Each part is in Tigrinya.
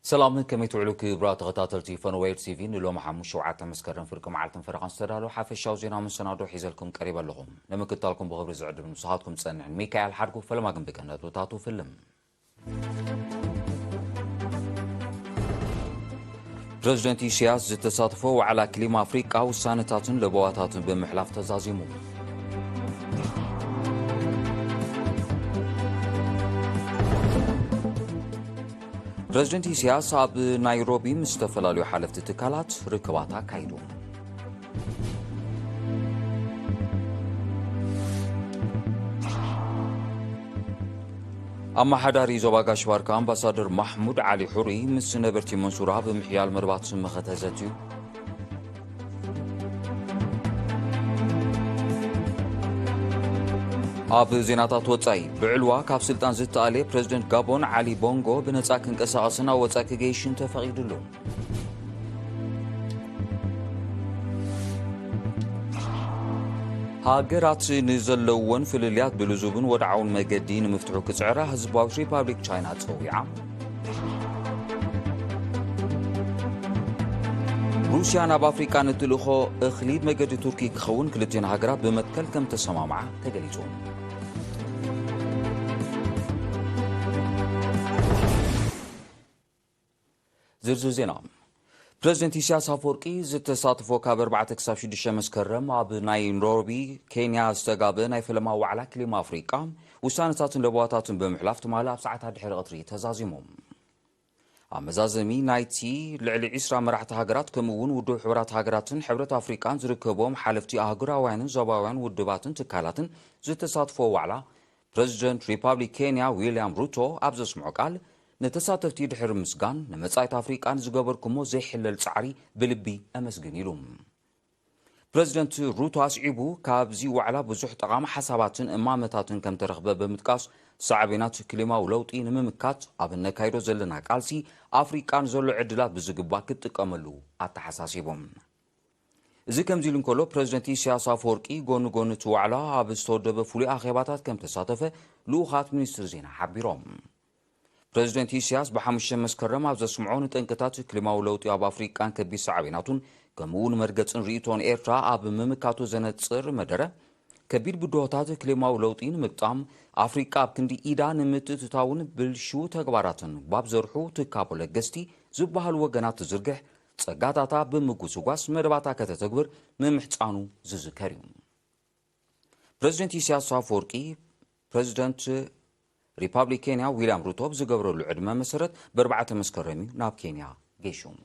سلام كمي تعلو كبرات غطاتلتي فنوير تي في نلوم حمو شوعات مسكرن فركم عالتن فرقان استدالو حافظ شاوزينا من سنادو حيزلكم قريبا لهم لما كنتالكم بغبر زعد من صحاتكم تسنعن ميكايل حركو فلما قم بكنات وتاتو فيلم بريزيدنت سياس زتصادفوا على كليما افريقيا وسانتاتن لبواتاتن بمحلاف تزازيمو بريزيدنت سياس اب نيروبي مستفلالو حلفت تكالات ركباتا كايدو أما حداري زواجا شواركا أمباسادر محمود علي حوري مس نبرتي منصورها بمحيال مرباط سمخة هزتيو أب زيناتات وطاي بعلوا كاب سلطان زتالي بريزيدنت غابون علي بونغو بنصا كنقساسنا وطا كجيشن تفقيدلو هاجرات نزلون فلليات بلزوبن ودعون مجدين مفتوح كسعرها حزباوي ريبابليك تشاينا تصويعه روسيا ناب افريقيا نتلخو اخليد مجد تركي كخون كلتين هاجرات بمتكل كم تسمامعه تجليتون زرزو زينا بريزيدنت إسياس أفورقي زتصادفوا كابر بعد كساب شديش مسكرم أب نيروبي كينيا استقابل ناي فيلم وعلى كلمة أفريقيا وسانتاتن لبواتاتن بمحلافت مالا بساعتها دحر قطري تزازيمهم أمزازمي نايتي لعلي عسرا مرحت هاجرات كمون ودو حورات هاجراتن حبرت أفريقيان زركبهم حالفتي أهجراوين زباوين ودباتن تكالاتن زتصادفوا وعلى بريزيدنت ريبابليك كينيا ويليام روتو أبزس معقال نتساتفتي دحر مسغان نمصايت افريقان زغبركمو زي حلل صعري بلبي امسغن يلوم بريزيدنت روتو اسعيبو كابزي وعلا بزح طقام حساباتن امامتاتن كم ترخبه بمتقاس صعبينات كليما ولوطي نممكات ابن كايدو زلنا قالسي افريقان زلو عدلات بزغبا كتقملو اتحساسيبهم زي كم زيلن كولو بريزيدنت إسياس أفورقي غون توعلا ابستودب فولي اخيباتات كم تساتفه لوخات مينستر زينا حبيروم بريزيدنت إسياس بحمش مسكرم أبز سمعون تنكتات كلمة ولوطي أب أفريقيان كبي صعبيناتون كمون مرقصن ريتون إيرترا أب ممكاتو زنتصر مدرة كبير بدوهتات كلمة ولوطين مقطام أفريقيا بكندي إيدا نمتتتاون بالشو تقباراتن باب زرحو تكابو لقستي زبها الوغنات زرقح تصقاتاتا بمقوسوغاس مدباتا كتتقبر ممحتانو ززكاريون بريزيدنت إسياس أفورقي بريزيدنت ريبابليك كينيا ويليام روتو بزغبرو العدمه مسرت بربعه مسكرمي ناب كينيا جيشوم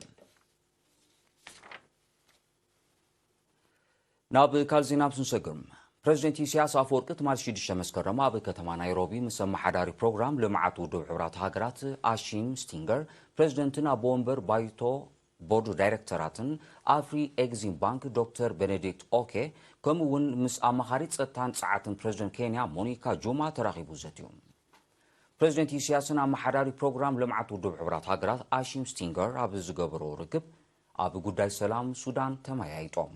ناب كالزيناب سنسقم بريزيدنت إسياس أفورقي تمارشي ديش مسكرم اب كتما نيروبي مسمى حداري بروجرام لمعات ودو حورات هاجرات آشيم ستينجر بريزيدنتنا بومبر بايتو بورد دايركتوراتن افري اكزيم بانك دكتور بنديكت اوكي كمون مس امخاريت صتان صعاتن بريزيدنت كينيا مونيكا جوما تراقبو زتيوم بريزيدنت إسياسنا محراري بروجرام لمعت ودو حورات هاجرات آشيم ستينجر أب زغبرو ركب أب قداي سلام سودان تمايايطوم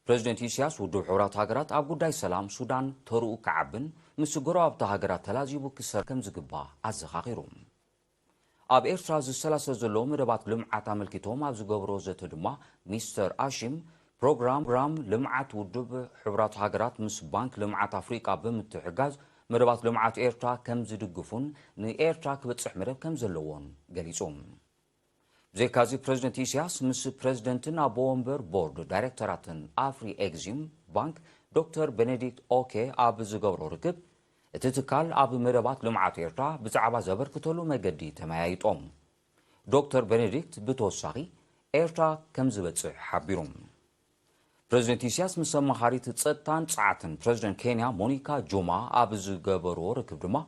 بريزيدنت إسياس ودو حورات هاجرات أب قداي سلام سودان ترؤ كعبن مسغرو أب هاجرات تلازيبو كسر كم زغبا أزخاغيروم أب إيرتراز السلاسة زلو مدبات لمعت عملكتهم أب زغبرو زتدما مستر آشيم بروجرام لمعت ودو حورات هاجرات مس بانك لمعت أفريقيا بمتحجاز مربات لمعات إيرترا كم زدقفون إيرترا كبتصح مرب كم زلوون قليصوم زي كازي بريزيدنت إسياس مس بريزيدنتنا بومبر بورد دايركتوراتن افري اكزيم بانك دكتور بنديكت اوكي اب زغبرو ركب اتتكال اب مربات لمعات إيرترا بزعبا زبركتلو مجدي تمايطوم دكتور بنديكت بتوساغي إيرترا كم زبتصح حبيروم بريزيدنت إسياس مسمى خاريت تصتان صعاتن بريزيدنت كينيا مونيكا جوما أبز جبرو ركب دما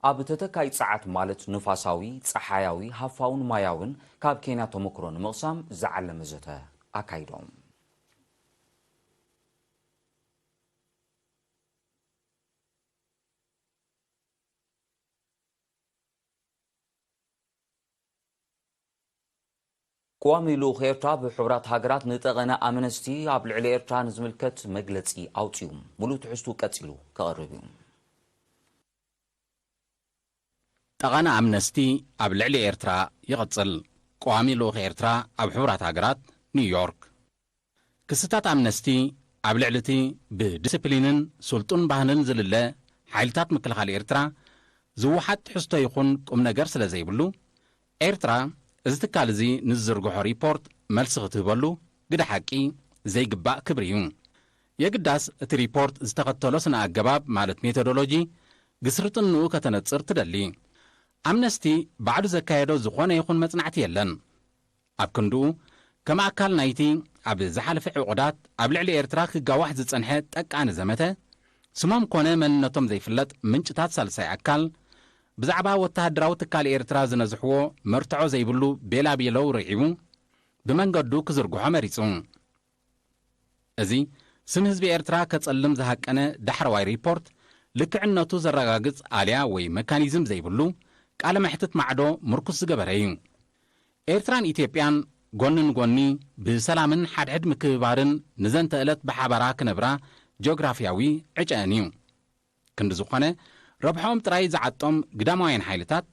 أب تتكاي صعات مالت نفاساوي صحاياوي هفاون ماياون كاب كينيا تمكرون مقسام زعل مزته أكايدوم قوامي لو خيرتا بحبرات هاجرات نتغنى أمنستي أب العلي إيرترا نزملكت مجلسي أوتيوم ملو تحستو كاتيلو كقربيوم ጠቓና ኣምነስቲ ኣብ ልዕሊ ኤርትራ ይቕጽል ቋሚ ልኡኽ ኤርትራ ኣብ ሕቡራት ሃገራት ኒውዮርክ ክስታት ኣምነስቲ ኣብ ልዕሊቲ ብዲስፕሊንን ስልጡን ባህልን ዝልለ ሓይልታት ምክልኻል ኤርትራ ዝውሓት ትሕዝቶ ይኹን ቁም ነገር ስለ ዘይብሉ ኤርትራ እዚ ትካል እዚ ንዝዝርግሖ ሪፖርት መልሲ ክትህበሉ ግደ ሓቂ ዘይግባእ ክብሪ እዩ የግዳስ እቲ ሪፖርት ዝተኸተሎ ስነ ኣገባብ ማለት ሜቶዶሎጂ ግስርጥንኡ ከተነጽር ትደሊ ኣምነስቲ ባዕሉ ዘካየዶ ዝኾነ ይኹን መጽናዕቲ የለን ኣብ ክንድኡ ከም ኣካል ናይቲ ኣብ ዝሓለፈ ዕቑዳት ኣብ ልዕሊ ኤርትራ ክጋዋሕ ዝጸንሐ ጠቃኒ ዘመተ ስሞም ኮነ መንነቶም ዘይፍለጥ ምንጭታት ሳልሳይ ኣካል ብዛዕባ ወተሃደራዊ ትካል ኤርትራ ዝነዝሕዎ መርትዖ ዘይብሉ ቤላቤለው ርዒቡ ብመንገዱ ክዝርግሖ መሪጹ እዚ ስም ህዝቢ ኤርትራ ከጸልም ዝሃቀነ ዳሕረዋይ ሪፖርት ልክዕነቱ ዘረጋግጽ ኣልያ ወይ መካኒዝም ዘይብሉ ቃለ መሕትት ማዕዶ ምርኩስ ዝገበረ እዩ ኤርትራን ኢትዮጵያን ጎንን ጎኒ ብሰላምን ሓድሕድ ምክብባርን ንዘንተ ዕለት ብሓባራ ክነብራ ጂኦግራፊያዊ ዕጨን እዩ ክንዲ ዝኾነ ረብሖም ጥራይ ዝዓጦም ግዳማውያን ሓይልታት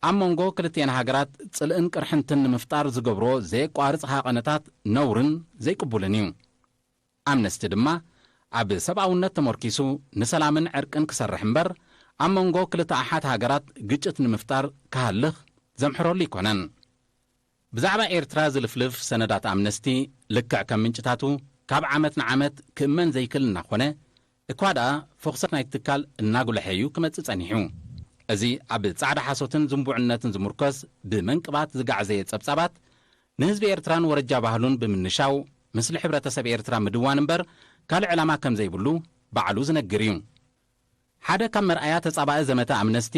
ኣብ መንጎ ክልቴን ሃገራት ጽልእን ቅርሕንትን ንምፍጣር ዝገብሮ ዘየቋርጽ ሃቐነታት ነውርን ዘይቅቡልን እዩ ኣምነስቲ ድማ ኣብ ሰብኣውነት ተመርኪሱ ንሰላምን ዕርቅን ክሰርሕ እምበር ኣብ መንጎ ክልተ ኣሓት ሃገራት ግጭት ንምፍጣር ክሃልኽ ዘምሕረሉ ይኮነን ብዛዕባ ኤርትራ ዝልፍልፍ ሰነዳት ኣምነስቲ ልክዕ ከም ምንጭታቱ ካብ ዓመት ንዓመት ክእመን ዘይክል እናኾነ እኳ ደኣ ፎክሰት ናይቲ ትካል እናጉልሐዩ ክመጽእ ጸኒሑ እዚ ኣብ ጻዕዳ ሓሶትን ዝንቡዕነትን ዝምርኮስ ብመንቅባት ዝጋዕዘየ ጸብጻባት ንህዝቢ ኤርትራን ወረጃ ባህሉን ብምንሻው ምስሊ ሕብረተሰብ ኤርትራ ምድዋን እምበር ካልእ ዕላማ ከም ዘይብሉ ባዕሉ ዝነግር እዩ ሓደ ካብ መርኣያ ተጻባኢ ዘመተ ኣምነስቲ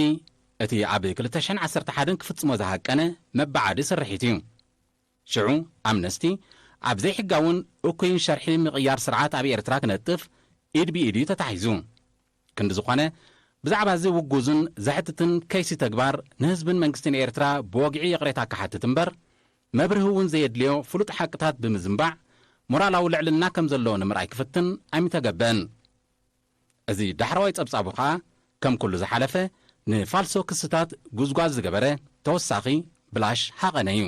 እቲ ኣብ 2011 ክፍጽሞ ዝሃቀነ መባዓዲ ስርሒት እዩ ሽዑ ኣምነስቲ ኣብ ዘይሕጋውን እኩይን ሸርሒ ምቕያር ስርዓት ኣብ ኤርትራ ክነጥፍ ኢድ ብኢድ ተታሒዙ ክንዲ ዝኾነ ብዛዕባ እዚ ውጉዝን ዘሕትትን ከይሲ ተግባር ንህዝብን መንግስትን ኤርትራ ብወግዒ የቕሬታ ክሓትት እምበር መብርህ እውን ዘየድልዮ ፍሉጥ ሓቅታት ብምዝምባዕ ሞራላዊ ልዕልና ከም ዘለዎ ንምርኣይ ክፍትን ኣይምተገበን እዚ ዳሕረዋይ ጸብጻቡ ኸዓ ከም ኩሉ ዝሓለፈ ንፋልሶ ክስታት ጉዝጓዝ ዝገበረ ተወሳኺ ብላሽ ሓቐነ እዩ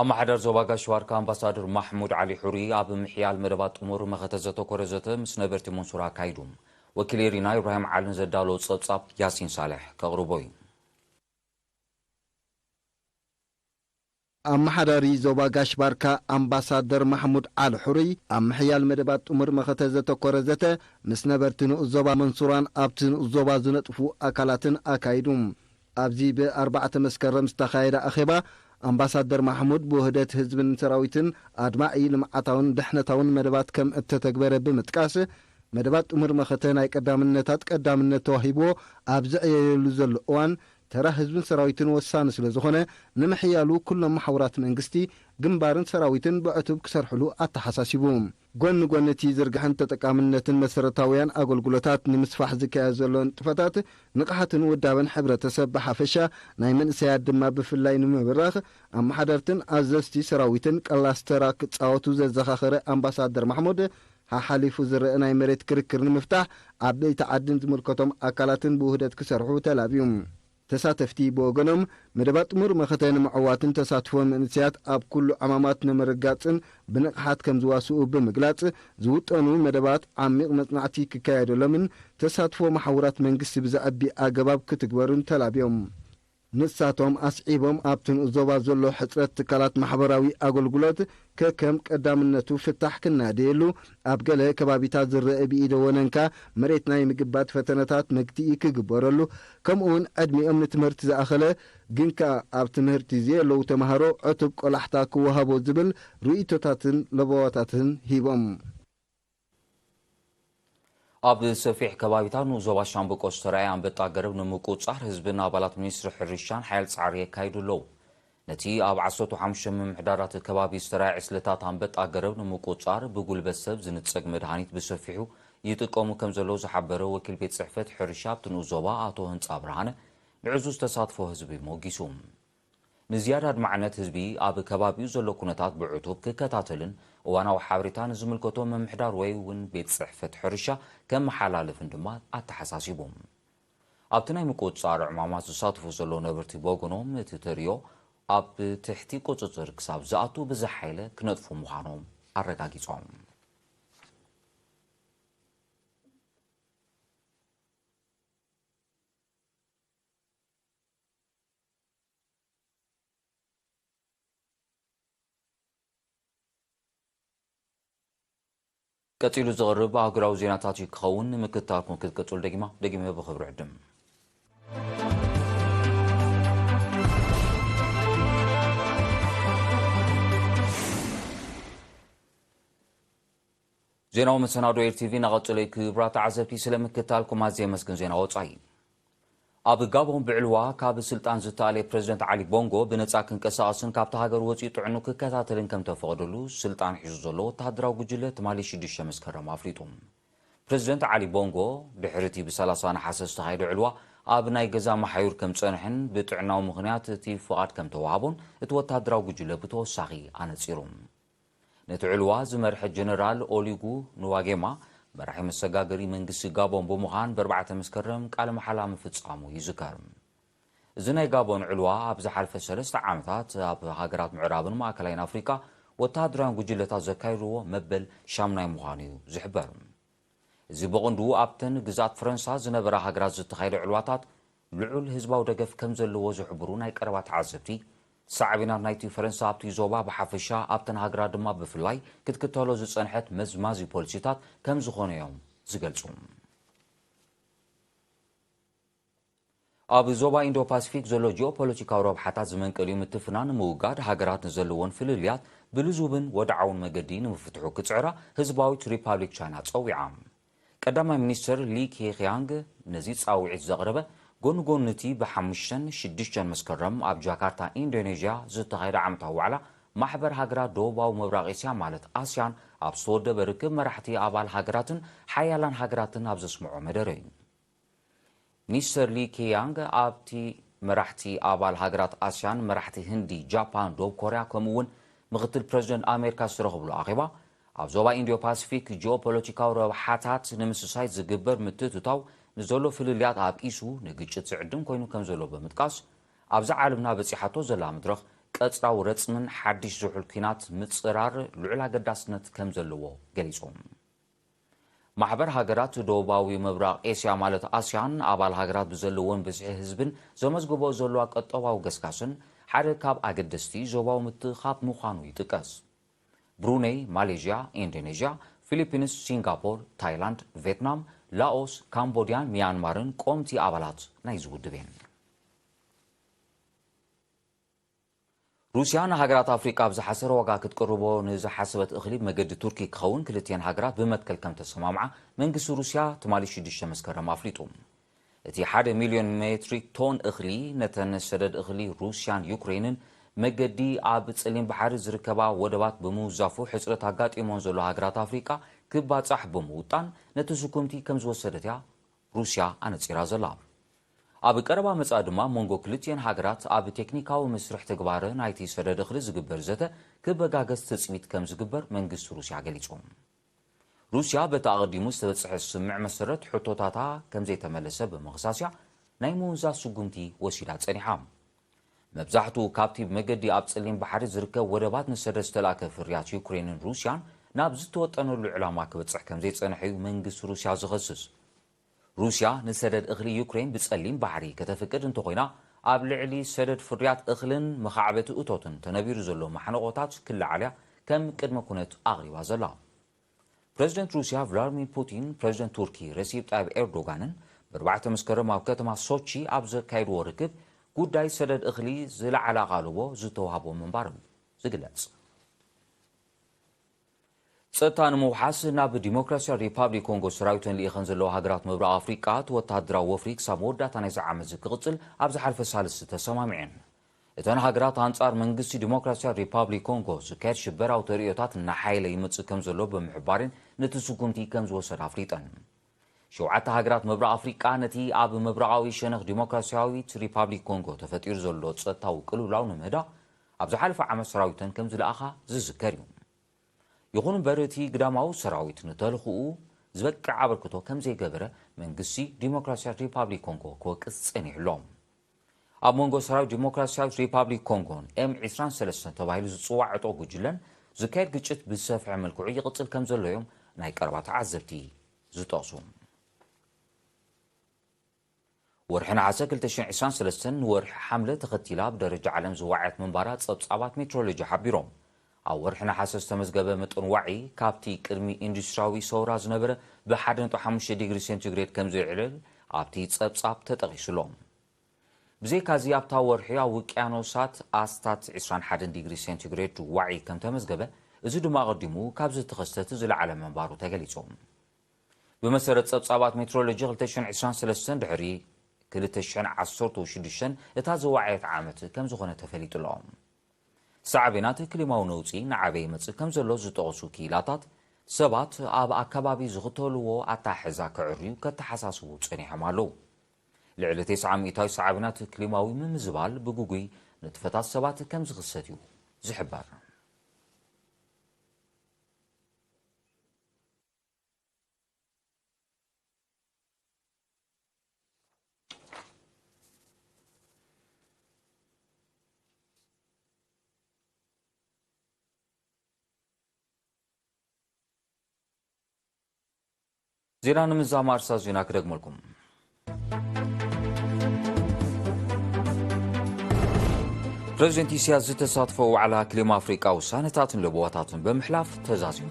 ኣብ ማሕደር ዞባ ጋሽዋርካ ኣምባሳደር ማሕሙድ ዓሊ ሑሪ ኣብ ምሕያል መደባት ጥሙር መኸተ ዘተኮረ ዘተ ምስ ነበርቲ መንሱር ኣካይዱ ወኪል ኤሪና ኢብራሂም ዓልን ዘዳለዎ ጸብጻብ ያሲን ሳልሕ ከቕርቦ እዩ ኣመሓዳሪ ዞባ ጋሽባርካ ኣምባሳደር ማሕሙድ ዓሊ ሑሪ ኣብ ምሕያል መደባት ጥሙር መኸተ ዘተኮረ ዘተ ምስ ነበርቲ ንኡስ ዞባ መንሱራን ኣብቲ ንኡስ ዞባ ዝነጥፉ ኣካላትን ኣካይዱ ኣብዚ ብ4 መስከረም ዝተኻየደ ኣኼባ ኣምባሳደር ማሕሙድ ብውህደት ህዝብን ሰራዊትን ኣድማዒ ልምዓታውን ድሕነታውን መደባት ከም እተተግበረ ብምጥቃስ መደባት ጥሙር መኸተ ናይ ቀዳምነት ተዋሂብዎ ኣብ ዝዕየየሉ ዘሎ እዋን ተራ ህዝብን ሰራዊትን ወሳኒ ስለ ዝኾነ ንምሕያሉ ኩሎም ማሕበራት መንግስቲ ግንባርን ሰራዊትን ብዕቱብ ክሰርሕሉ ኣተሓሳሲቡ ጎኒ ጎንቲ ዝርግሕን ተጠቃምነትን መሰረታውያን ኣገልግሎታት ንምስፋሕ ዝካየድ ዘሎ ንጥፈታት ንቕሓትን ውዳበን ሕብረተሰብ ብሓፈሻ ናይ መንእሰያት ድማ ብፍላይ ንምብራኽ ኣመሓደርትን ኣዘዝቲ ሰራዊትን ቀላስተራ ክጻወቱ ዘዘኻኸረ ኣምባሳደር ማሕሙድ ሓሊፉ ዝረአ ናይ መሬት ክርክር ንምፍታሕ ዓበይቲ ዓድን ዝምልከቶም ኣካላትን ብውህደት ክሰርሑ ተላብዩ ተሳተፍቲ ብወገኖም መደባት ጥሙር መኸተ ንምዕዋትን ተሳትፎ መንእሰያት ኣብ ኩሉ ዓማማት ንምርጋጽን ብንቕሓት ከም ዝዋስኡ ብምግላጽ ዝውጠኑ መደባት ዓሚቕ መጽናዕቲ ክካየደሎምን ተሳትፎ ማሕበራት መንግስቲ ብዘዕቢ ኣገባብ ክትግበሩን ተላብዮም ንሳቶም ኣስዒቦም ኣብቲ ንኡስ ዞባ ዘሎ ሕፅረት ትካላት ማሕበራዊ ኣገልግሎት ከከም ቀዳምነቱ ፍታሕ ክናደየሉ ኣብ ገለ ከባቢታት ዝረአ ብኢደ ወነንካ መሬት ናይ ምግባት ፈተነታት መግቲኢ ክግበረሉ ከምኡውን ዕድሚኦም ንትምህርቲ ዝኣኸለ ግንካ ኣብ ትምህርቲ ዘየለዉ ተምሃሮ ዕቱብ ቆላሕታ ክወሃቦ ዝብል ርእቶታትን ለበዋታትን ሂቦም ኣብ ሰፊሕ ከባቢታት ንዞባ ሻምበቆ ዝተረኣየ ኣንበጣ ገረብ ንምቁጻር ህዝብን ኣባላት ሚኒስትሪ ሕርሻን ሓይል ጻዕሪ የካይዱ ኣለዉ ነቲ ኣብ 15 ምምሕዳራት ከባቢ ዝተረኣየ ዕስለታት ኣንበጣ ገረብ ንምቁጻር ብጉልበት ሰብ ዝንጸግ መድሃኒት ብሰፊሑ ይጥቀሙ ከም ዘለዉ ዝሓበረ ወኪል ቤት ጽሕፈት ሕርሻ ኣብቲ ንኡስ ዞባ ኣቶ ህንጻ ብርሃነ ንዕዙዝ ተሳትፎ ህዝቢ ሞጊሱ ንዝያዳ ድማዕነት ህዝቢ ኣብ ከባቢኡ ዘሎ ኩነታት ብዕቱብ ክከታተልን እዋናዊ ሓበሬታን ዝምልከቶ መምሕዳር ወይ እውን ቤት ጽሕፈት ሕርሻ ከመሓላልፍን ድማ ኣተሓሳሲቦም ኣብቲ ናይ ምቁፅጻር ዕማማት ዝሳተፉ ዘሎ ነበርቲ በጎኖም እቲ ተርዮ ኣብ ትሕቲ ቁፅፅር ክሳብ ዝኣቱ ብዝሓይለ ክነጥፉ ምዃኖም ኣረጋጊጾም ቀፂሉ ዝቕርብ ኣህጉራዊ ዜናታት ክኸውን ምክትታልኩም ክትቀጽሉ ደጊመ ብኽብሪ ዕድም ዜናው መሰናዶ ኤርቲቪ ናቐጽለይ ክብራት ዓዘብቲ ስለምክትታልኩም ኣዝየ መስግን ዜና ወጻኢ ኣብ ጋቦን ብዕልዋ ካብ ስልጣን ዝተኣለየ ፕሬዝደንት ዓሊ ቦንጎ ብነጻ ክንቀሳቐስን ካብቲ ሃገር ወፂኡ ጥዕኑ ክከታተልን ከም ተፈቕደሉ ስልጣን ሒዙ ዘሎ ወተሃደራዊ ጉጅለ ትማሊ 6 መስከረም ኣፍሊጡ ፕሬዝደንት ዓሊ ቦንጎ ድሕሪ እቲ ብ30 ናሓሰ ዝተኻየደ ዕልዋ ኣብ ናይ ገዛ መሓዩር ከም ጸንሕን ብጥዕናዊ ምኽንያት እቲ ፍቓድ ከም ተዋሃቦን እቲ ወተሃደራዊ ጉጅለ ብተወሳኺ ኣነጺሩ ነቲ ዕልዋ ዝመርሐ ጀነራል ኦሊጉ ንዋጌማ መራሒ መሰጋገሪ መንግስቲ ጋቦን ብምዃን ብ4 መስከረም ቃለ መሓላ ምፍጻሙ ይዝከር እዚ ናይ ጋቦን ዕልዋ ኣብ ዝሓለፈ 3 ዓመታት ኣብ ሃገራት ምዕራብን ማእከላይን ኣፍሪካ ወተሃደራውያን ጉጅለታት ዘካይድዎ መበል ሻምናይ ምዃኑ እዩ ዝሕበር እዚ ብቕንዱ ኣብተን ግዛት ፈረንሳ ዝነበራ ሃገራት ዝተኻየደ ዕልዋታት ልዑል ህዝባዊ ደገፍ ከም ዘለዎ ዝሕብሩ ናይ ቀረባ ተዓዘብቲ ሳዕቢናት ናይቲ ፈረንሳ ኣብቲ ዞባ ብሓፈሻ ኣብተን ሃገራት ድማ ብፍላይ ክትክተሎ ዝጸንሐት መዝማዚ ፖሊሲታት ከም ዝኾኑ እዮም ዝገልጹ ኣብ ዞባ ኢንዶ ፓሲፊክ ዘሎ ጂኦፖለቲካዊ ረብሓታት ዝመንቀልዩ ምትፍናን ምውጋድ ሃገራት ንዘለዎን ፍልልያት ብልዙብን ወድዓውን መገዲ ንምፍትሑ ክጽዕራ ህዝባዊት ሪፓብሊክ ቻይና ጸዊዓ ቀዳማይ ሚኒስትር ሊ ኬኺያንግ ነዚ ጻውዒት ዘቕረበ ጎንጎን ነቲ ብ5-6 መስከረም ኣብ ጃካርታ ኢንዶኔዥያ ዝተኻየደ ዓመታዊ ዋዕላ ማሕበር ሃገራት ደቡባዊ ምብራቕ እስያ ማለት ኣስያን ኣብ ዝተወደበ ርክብ መራሕቲ ኣባል ሃገራትን ሓያላን ሃገራትን ኣብ ዘስምዖ መደረ እዩ ሚኒስተር ሊ ኬያንግ ኣብቲ መራሕቲ ኣባል ሃገራት ኣስያን መራሕቲ ህንዲ ጃፓን ደቡብ ኮርያ ከምኡውን ምክትል ፕሬዚደንት ኣሜሪካ ዝተረኸብሉ ኣኼባ ኣብ ዞባ ኢንዶ ፓሲፊክ ጂኦፖለቲካዊ ረብሓታት ንምስሳይ ዝግበር ምትእትታው ንዘሎ ፍልልያት ኣብ ኢሱ ንግጭት ዝዕድም ኮይኑ ከም ዘሎ ብምጥቃስ ኣብዛ ዓለምና በፂሓቶ ዘላ መድረኽ ቀፅራዊ ረፅምን ሓድሽ ዝውሕል ኩናት ምፅራር ልዑል ኣገዳስነት ከም ዘለዎ ገሊፆም ማሕበር ሃገራት ደቡባዊ ምብራቕ ኤስያ ማለት ኣስያን ኣባል ሃገራት ብዘለዎን ብዝሒ ህዝብን ዘመዝግቦ ዘለዋ ቀጠባዊ ገስጋስን ሓደ ካብ ኣገደስቲ ዞባዊ ምትኻብ ምዃኑ ይጥቀስ ብሩኔይ ማሌዥያ ኢንዶኔዥያ ፊሊፒንስ ሲንጋፖር ታይላንድ ቪየትናም ላኦስ ካምቦዲያን ሚያንማርን ቆምቲ ኣባላት ናይ ዝውድብ እየን ሩስያ ንሃገራት ኣፍሪቃ ብዝሓሰረ ዋጋ ክትቀርቦ ንዝሓሰበት እኽሊ መገዲ ቱርኪ ክኸውን ክልቲአን ሃገራት ብመትከል ከም ተሰማምዓ መንግስቲ ሩስያ ትማሊ 6 መስከረም ኣፍሊጡ እቲ 1 ሚልዮን ሜትሪክ ቶን እኽሊ ነተን ሰደድ እኽሊ ሩስያን ዩክሬንን መገዲ ኣብ ጸሊም ባሕሪ ዝርከባ ወደባት ብምውዛፉ ሕፅረት ኣጋጢሞን ዘሎ ሃገራት ኣፍሪቃ ክባጻሕ ብምውጣን ነቲ ስኩምቲ ከም ዝወሰደት እያ ሩስያ ኣነፂራ ዘላ ኣብ ቀረባ መጻ ድማ ሞንጎ ክልቲአን ሃገራት ኣብ ቴክኒካዊ መስርሕ ተግባር ናይቲ ሰደድ እኽሊ ዝግበር ዘተ ክበጋገዝ ትፅቢት ከም ዝግበር መንግስቲ ሩስያ ገሊጹ ሩስያ በቲ ኣቐዲሙ ዝተበፅሐ ስምዕ መሰረት ሕቶታታ ከም ዘይተመለሰ ብምኽሳስያ ናይ ምውዛዝ ስጉምቲ ወሲዳ ጸኒሓ መብዛሕትኡ ካብቲ መገዲ ኣብ ጸሊም ባሕሪ ዝርከብ ወደባት ንሰደድ ዝተላከ ፍርያት ዩክሬንን ሩስያን ናብ ዝተወጠነሉ ዕላማ ክበፅሕ ከም ዘይጸንሐዩ መንግስቲ ሩስያ ዝኸስስ ሩስያ ንሰደድ እኽሊ ዩክሬን ብጸሊም ባሕሪ ከተፍቅድ እንተኾይና ኣብ ልዕሊ ሰደድ ፍርያት እኽልን መኻዕበቲ እቶትን ተነቢሩ ዘሎ ማሕነቆታት ክለዓልያ ከም ቅድመ ኩነት ኣቕሪባ ዘላ ፕሬዚደንት ሩስያ ቭላድሚር ፑቲን ፕሬዚደንት ቱርኪ ረሲብ ጣይብ ኤርዶጋንን ብ4 መስከረም ኣብ ከተማ ሶቺ ኣብ ዘካይድዎ ርክብ ጉዳይ ሰደድ እኽሊ ዝለዓለ ቓልቦ ዝተዋህቦ ምንባር ዝግለጽ ጸጥታ ንምውሓስ ናብ ዲሞክራሲያዊ ሪፓብሊክ ኮንጎ ሰራዊትን ልኢኸን ዘለዎ ሃገራት ምብራቕ ኣፍሪቃ ወተሃደራዊ ወፍሪ ክሳብ መወዳእታ ናይዚ ዓመት ክቕጽል ኣብ ዝሓለፈ ሳልሲ ተሰማሚዐን እተን ሃገራት ኣንጻር መንግስቲ ዲሞክራሲያዊ ሪፓብሊክ ኮንጎ ዝካየድ ሽበራዊ ተርእዮታት እናሓየለ ይመጽእ ከም ዘሎ ብምሕባርን ነቲ ስጉምቲ ከም ዝወሰደ ኣፍሊጠን شوعة هاجرات مبرق أفريقيا نتي أب مبرقاوي شنخ ديمقراطياوي ريبابليك كونغو تفتير زلو تصتا وقلو لاو نمهدا أبز حالف عام سراويتن كم زلأخا زذكريوم يخون برتي قداماو سراويت نتالخو زبقع عبركتو كم زي قبره من قسي ديمقراطيا ريبابليك كونغو كوكس انيحلوم أب مونغو سراوي ديمقراطيا ريبابليك كونغون M23 تبايلو زصواع عطو جلن زكاير قجت بالسافع ملكوعي قتل كم زلو يوم ناي قربات عزبتي زتوصوم ورحنا عساكل تشين عسان سلسن ورح حملة تختيلا بدرجة عالم زواعات منبارات صبصابات مترولوجي حبيروم أو ورحنا حاسس تمزقبة متن وعي كابتي كرمي اندستراوي سورا زنبرة بحدن تو 5 ديجري سنتيغريد كمزو علل عبتي تصبصاب تتغيسلوم بزي كازي ابتا ورحيا وكيانوسات استات 21 ديجري سنتيغريد وعي كم تمزقبة ازو دما قدمو كابز تخستت زل عالم منبارو تغليصوم بمسرت صبصابات مترولوجي 2023 دحري كلتشن عصرت وشدشن اتازوعيت عامت كم زخونه تفليط لهم سعبينات كلماو نوصي نعبي مص كم زلو زطوسو كيلاتات سبات اب اكبابي زغتولو اتاحزا كعريو كتحساسو صنيحمالو لعلتي 900 سعبينات كلماوي من زبال بغوغي نتفتات سبات كم زغستيو زحبار زيران من زامار سازينا كرقم لكم بريزيدنت سياز تتصادفوا على كليم أفريقيا وسانتات لبواتات بمحلاف تزازيون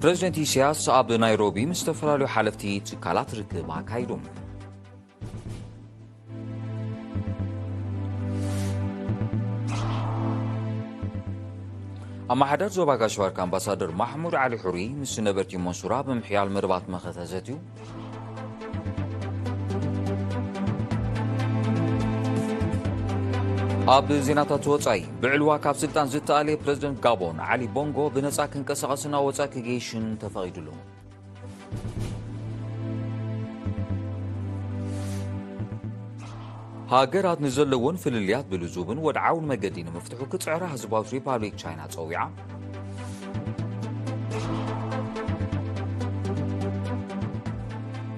بريزيدنت سياز أب نيروبي مستفرالو حالفتي تكالات ركبا كايدوم أما حدر زوبا كاشوارك أمباسادر محمود علي حوري مس نبرتي منصورة بمحيال مربات مختزتيو أب زيناتات وصاي بعلوا كاب سلطان زتالي بريزيدنت غابون علي بونغو بنصا كنقسقسنا وصا كجيشن تفقيدلو هاجرات نزلون فلليات بلزوبن ودعاون مقدين مفتحو كتصعرها هزباوت ريبابليك تشاينا تصويعة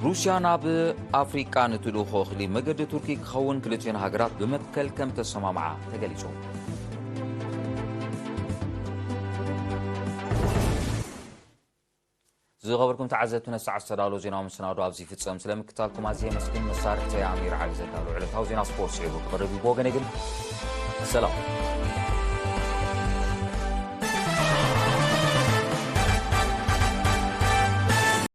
روسيا ناب أفريقيا نتلو خوخلي مقد تركي كخون كلتين هاجرات بمكل كم تسمى معاه تقليسون زي خبركم تعزتنا الساعة السلالو زينا ومسنادو أبزي في تصام سلام كتالكم عزيزي مسكين مسارح تي عمير علي زدالو على تاو زينا سبورتس عيبو قربي بوغن يقل السلام